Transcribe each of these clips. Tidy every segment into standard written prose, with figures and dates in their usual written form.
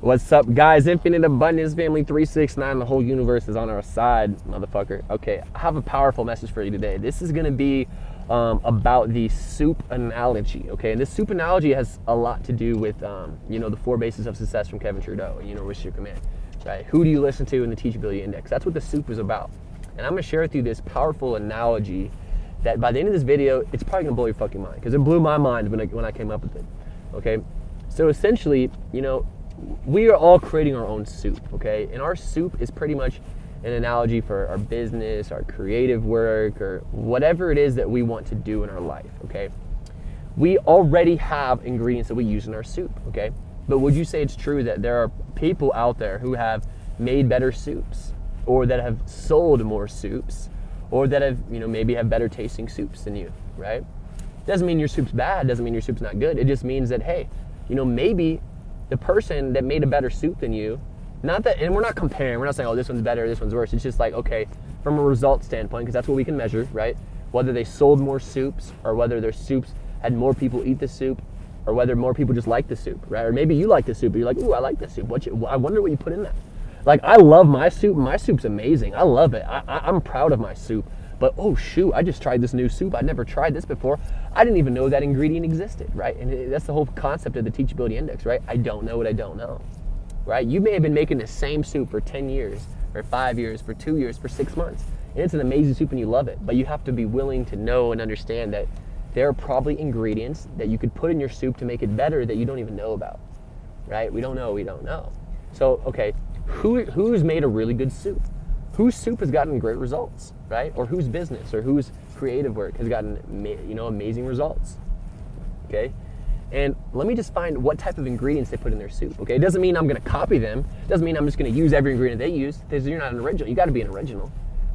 What's up, guys? Infinite Abundance Family 369. The whole universe is on our side, motherfucker. Okay, I have a powerful message for you today. This is going to be about the soup analogy, okay? And this soup analogy has a lot to do with, the 4 bases of success from Kevin Trudeau, What's Your Command, right? Who do you listen to in the Teachability Index? That's what the soup is about. And I'm going to share with you this powerful analogy that by the end of this video, it's probably going to blow your fucking mind, because it blew my mind when I came up with it, okay? So essentially, we are all creating our own soup, okay? And our soup is pretty much an analogy for our business, our creative work, or whatever it is that we want to do in our life, okay? We already have ingredients that we use in our soup, okay? But would you say it's true that there are people out there who have made better soups, or that have sold more soups, or that have, maybe have better tasting soups than you, right? Doesn't mean your soup's bad, doesn't mean your soup's not good. It just means that, hey, maybe the person that made a better soup than you, not that, and we're not comparing, we're not saying, oh, this one's better, this one's worse. It's just like, okay, from a result standpoint, because that's what we can measure, right? Whether they sold more soups, or whether their soups had more people eat the soup, or whether more people just like the soup, right? Or maybe you like the soup, but you're like, ooh, I like the soup. I wonder what you put in that. Like, I love my soup. My soup's amazing. I love it. I'm proud of my soup. But, oh, shoot, I just tried this new soup. I'd never tried this before. I didn't even know that ingredient existed, right? And that's the whole concept of the Teachability Index, right? I don't know what I don't know, right? You may have been making the same soup for 10 years, or 5 years, for 2 years, for 6 months. And it's an amazing soup and you love it. But you have to be willing to know and understand that there are probably ingredients that you could put in your soup to make it better that you don't even know about, right? We don't know. So, okay, who's made a really good soup? Whose soup has gotten great results, right? Or whose business or whose creative work has gotten, amazing results, okay? And let me just find what type of ingredients they put in their soup, okay? It doesn't mean I'm gonna copy them. It doesn't mean I'm just gonna use every ingredient they use, because you're not an original. You gotta be an original,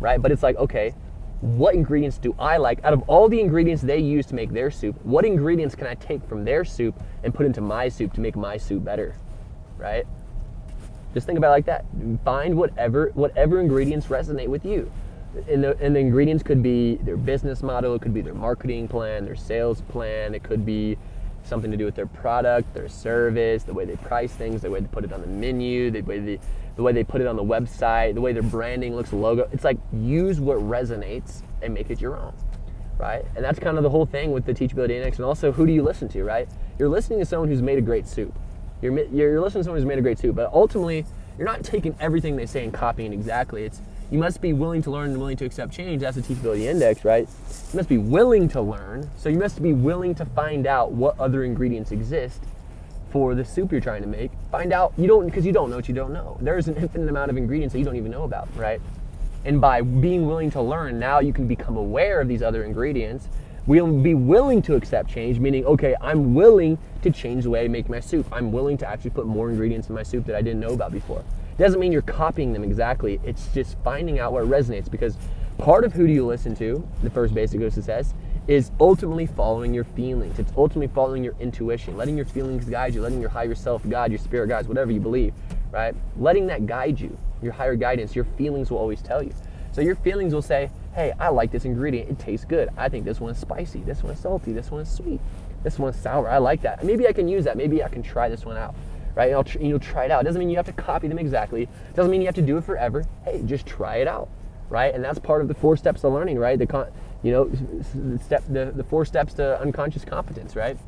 right? But it's like, okay, what ingredients do I like? Out of all the ingredients they use to make their soup, what ingredients can I take from their soup and put into my soup to make my soup better, right? Just think about it like that. Find whatever ingredients resonate with you. And the ingredients could be their business model, it could be their marketing plan, their sales plan, it could be something to do with their product, their service, the way they price things, the way they put it on the menu, the way they put it on the website, the way their branding looks, logo. It's like, use what resonates and make it your own, right? And that's kind of the whole thing with the Teachability Index. And also, who do you listen to, right? You're listening to someone who's made a great soup. You're listening to someone who's made a great soup, but ultimately, you're not taking everything they say and copying exactly. You must be willing to learn and willing to accept change. That's the Teachability Index, right? You must be willing to learn, so you must be willing to find out what other ingredients exist for the soup you're trying to make. Find out, because you don't know what you don't know. There's an infinite amount of ingredients that you don't even know about, right? And by being willing to learn, now you can become aware of these other ingredients. We'll be willing to accept change, meaning, okay, I'm willing to change the way I make my soup. I'm willing to actually put more ingredients in my soup that I didn't know about before. It doesn't mean you're copying them exactly. It's just finding out what resonates, because part of who do you listen to, the first basic of success, is ultimately following your feelings. It's ultimately following your intuition, letting your feelings guide you, letting your higher self guide, your spirit guides, whatever you believe, right? Letting that guide you, your higher guidance. Your feelings will always tell you. So your feelings will say, hey, I like this ingredient, it tastes good. I think this one's spicy, this one's salty, this one's sweet, this one's sour, I like that. Maybe I can use that, maybe I can try this one out, right? You'll try it out. It doesn't mean you have to copy them exactly. It doesn't mean you have to do it forever. Hey, just try it out, right? And that's part of the 4 steps to learning, right? The 4 steps to unconscious competence, right?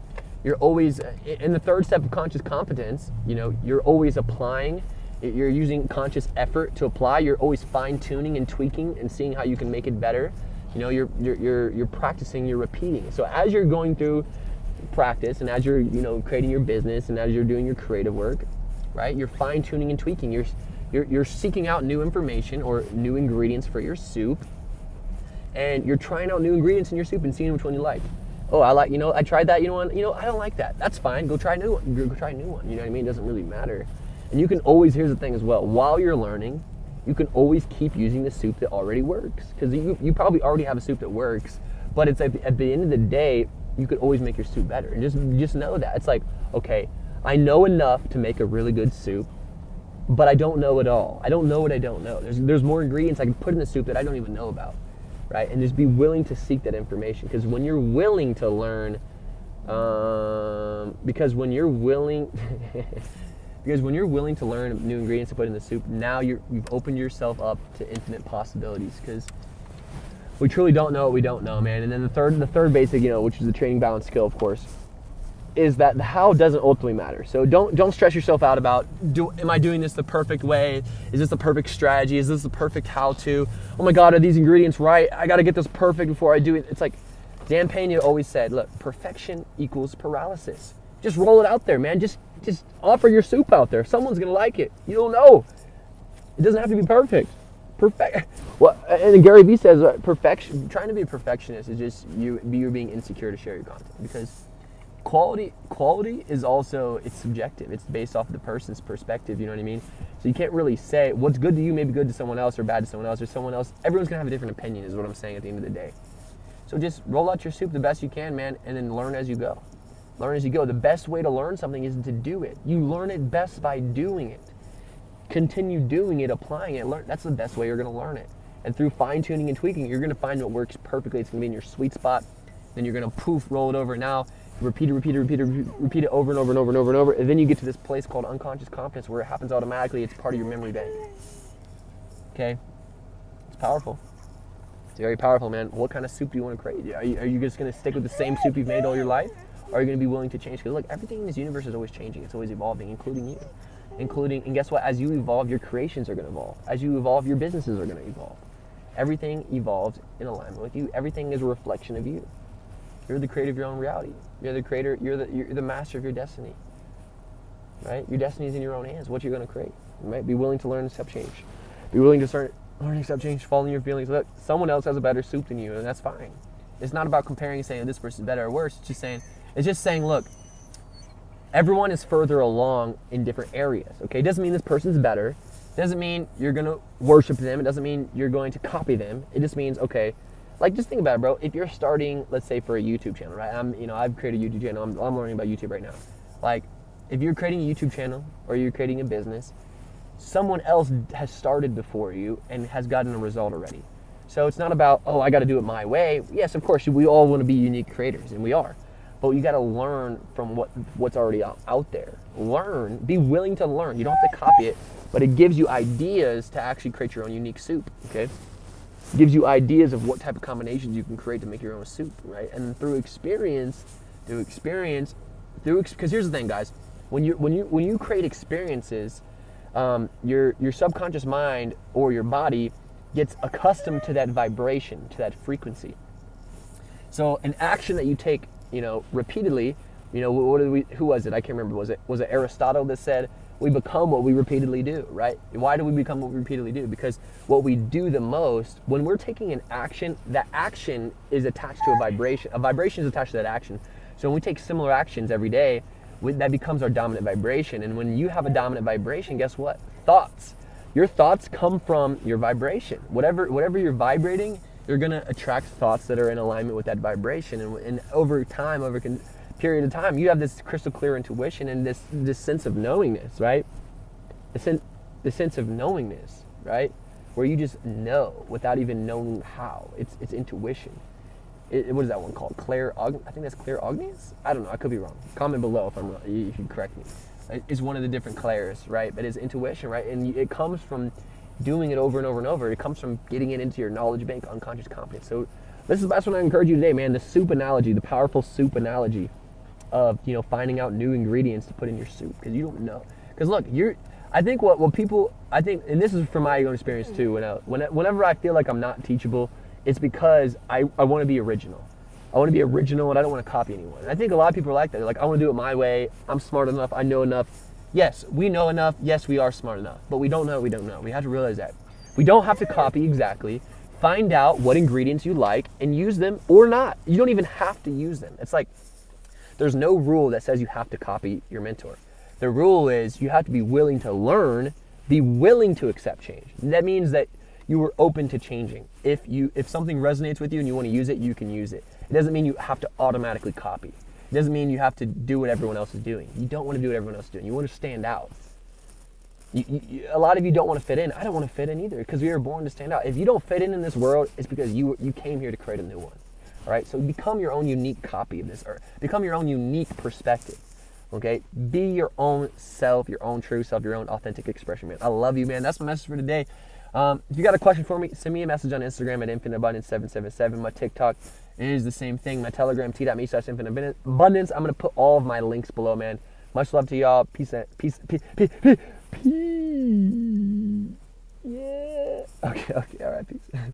You're always, in the 3rd step of conscious competence, you're always applying. You're using conscious effort to apply. You're always fine-tuning and tweaking and seeing how you can make it better. You're practicing, you're repeating. So as you're going through practice, and as you're creating your business, and as you're doing your creative work, right? You're fine-tuning and tweaking. You're seeking out new information or new ingredients for your soup, and you're trying out new ingredients in your soup and seeing which one you like. Oh, I tried that. I don't like that. That's fine. Go try a new one. Go try a new one. You know what I mean? It doesn't really matter. And you can always, here's the thing as well, while you're learning, you can always keep using the soup that already works. Because you probably already have a soup that works, but it's at the end of the day, you could always make your soup better. And just know that. It's like, okay, I know enough to make a really good soup, but I don't know it all. I don't know what I don't know. There's more ingredients I can put in the soup that I don't even know about, right? And just be willing to seek that information. Because when you're willing to learn, Because when you're willing to learn new ingredients to put in the soup, now you've opened yourself up to infinite possibilities. Because we truly don't know what we don't know, man. And then the third basic, which is the training balance skill, of course, is that the how doesn't ultimately matter. So don't stress yourself out about, am I doing this the perfect way? Is this the perfect strategy? Is this the perfect how-to? Oh my God, are these ingredients right? I got to get this perfect before I do it. It's like Dan Pena always said, look, perfection equals paralysis. Just roll it out there, man. Just offer your soup out there. Someone's gonna like it. You don't know. It doesn't have to be perfect. Well, and Gary Vee says perfection. Trying to be a perfectionist is just you're being insecure to share your content, because quality is also, it's subjective. It's based off of the person's perspective. You know what I mean? So you can't really say what's good to you may be good to someone else or bad to someone else or someone else. Everyone's gonna have a different opinion, is what I'm saying at the end of the day. So just roll out your soup the best you can, man, and then learn as you go. Learn as you go. The best way to learn something isn't to do it. You learn it best by doing it. Continue doing it, applying it. That's the best way you're going to learn it. And through fine-tuning and tweaking, you're going to find what works perfectly. It's going to be in your sweet spot. Then you're going to poof, roll it over. Now, repeat it over and over and over and over and over. And then you get to this place called unconscious confidence, where it happens automatically. It's part of your memory bank. Okay? It's powerful. It's very powerful, man. What kind of soup do you want to create? Are you just going to stick with the same soup you've made all your life? Or are you going to be willing to change? Because look, everything in this universe is always changing. It's always evolving, including you. And guess what? As you evolve, your creations are going to evolve. As you evolve, your businesses are going to evolve. Everything evolves in alignment with you. Everything is a reflection of you. You're the creator of your own reality. You're the creator. You're the master of your destiny. Right? Your destiny is in your own hands. What you're going to create. Right? Be willing to learn and accept change. Be willing to start learning, accept change, following your feelings. Look, someone else has a better soup than you, and that's fine. It's not about comparing and saying this person's better or worse. It's just saying, look, everyone is further along in different areas, okay? It doesn't mean this person's better. It doesn't mean you're going to worship them. It doesn't mean you're going to copy them. It just means, okay, like, just think about it, bro. If you're starting, let's say, for a YouTube channel, right? I've created a YouTube channel. I'm learning about YouTube right now. Like, if you're creating a YouTube channel or you're creating a business, someone else has started before you and has gotten a result already. So it's not about, oh, I got to do it my way. Yes, of course, we all want to be unique creators, and we are. But you got to learn from what's already out there. Learn. Be willing to learn. You don't have to copy it, but it gives you ideas to actually create your own unique soup, okay? It gives you ideas of what type of combinations you can create to make your own soup, right? And through experience, because here's the thing, guys. When you create experiences, your subconscious mind or your body gets accustomed to that vibration, to that frequency. So an action that you take, repeatedly, who was it? I can't remember. Was it Aristotle that said we become what we repeatedly do, right? Why do we become what we repeatedly do? Because what we do the most, when we're taking an action, that action is attached to a vibration. A vibration is attached to that action. So when we take similar actions every day, that becomes our dominant vibration. And when you have a dominant vibration, guess what? Thoughts. Your thoughts come from your vibration. Whatever you're vibrating, you're going to attract thoughts that are in alignment with that vibration. And over time, over a period of time, you have this crystal clear intuition and this sense of knowingness, right? The sense of knowingness, right? Where you just know without even knowing how. It's intuition. What is that one called? I think that's clairaudience? I don't know. I could be wrong. Comment below if I'm wrong. You can correct me. It's one of the different clairs, right? But it's intuition, right? And it comes from doing it over and over and over. It comes from getting it into your knowledge bank, unconscious confidence. So that's what I encourage you today, man. The soup analogy, the powerful soup analogy of, finding out new ingredients to put in your soup, because you don't know. Because look, I think what people, and this is from my own experience too, whenever I feel like I'm not teachable, it's because I want to be original. I want to be original and I don't want to copy anyone. And I think a lot of people are like that. They're like, I want to do it my way. I'm smart enough. I know enough. Yes, we know enough. Yes, we are smart enough. But we don't know. We don't know. We have to realize that. We don't have to copy exactly. Find out what ingredients you like and use them or not. You don't even have to use them. It's like there's no rule that says you have to copy your mentor. The rule is you have to be willing to learn, be willing to accept change. That means that you were open to changing. If something resonates with you and you want to use it, you can use it. It doesn't mean you have to automatically copy. It doesn't mean you have to do what everyone else is doing. You don't want to do what everyone else is doing. You want to stand out. A lot of you don't want to fit in. I don't want to fit in either, because we were born to stand out. If you don't fit in this world, it's because you came here to create a new one. All right? So become your own unique copy of this, or become your own unique perspective. Okay, be your own self, your own true self, your own authentic expression, man. I love you, man. That's my message for today. If you got a question for me, send me a message on Instagram at infiniteabundance777. My TikTok is the same thing. My Telegram, t.me/infiniteabundance. I'm going to put all of my links below, man. Much love to y'all. Peace. Peace. Yeah. Okay. All right. Peace.